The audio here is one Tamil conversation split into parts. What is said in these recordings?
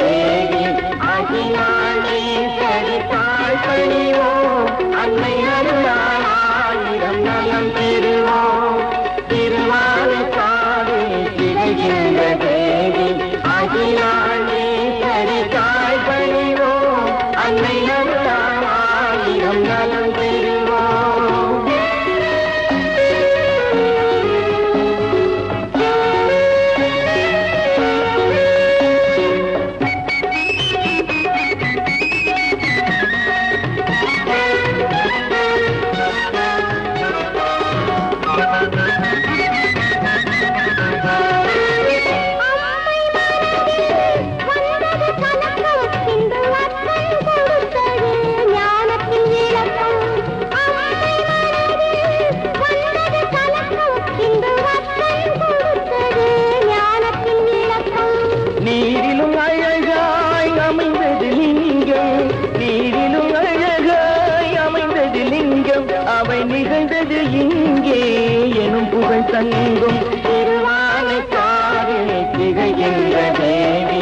தேவி அகிலாண்டேஸ்வரி தாழ் பணிவோம் அன்னை அருளால் ஆயிரம் நலம் பெறுவோம் திருவானைக்காடு திகழ்கின்ற தேவி அகிலாண்டேஸ்வரி தாழ் பணிவோம் அன்னை அருளால் ஆயிரம் நலம் பெறுவோம் நீரிலும் அழகாய் அமைந்தது லிங்கம் நீரிலும் அழகாய் அமைந்தது லிங்கம் அவை நிகழ்ந்தது இங்கே எனும் புகழ் தங்கும் திருவானைக்காடு திகழ்கின்ற தேவி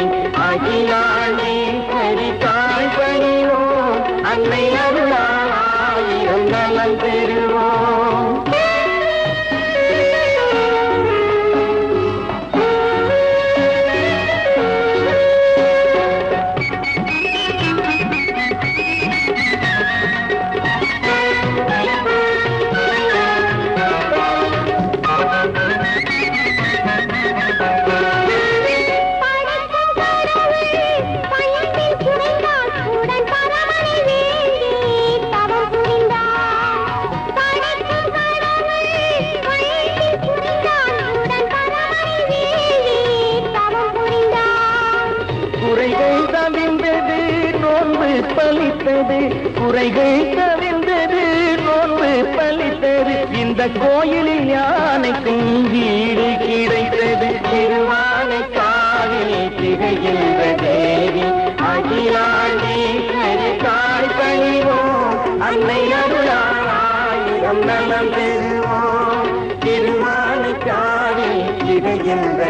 அகிலாண்டேஸ்வரி தாழ் பணிவோம் அன்னை அருளால் ஆயிரம் நலம் பெறுவோம் குறைகள் தவிர்ந்தது நோன்பு பலித்தது குறைகள் தவிர்ந்தது நோன்பு பலித்தது இந்த கோயிலில் யானைக்கும் வீடு கிடைத்தது திருவானைக்காவில் திகழ்கின்ற தேவி அகிலாண்டேஸ்வரி தாழ் பணிவோம் அன்னை அருளால் ஆயிரம் நலம் பெறுவோம் திருவானைக்காவில் திகழ்கின்ற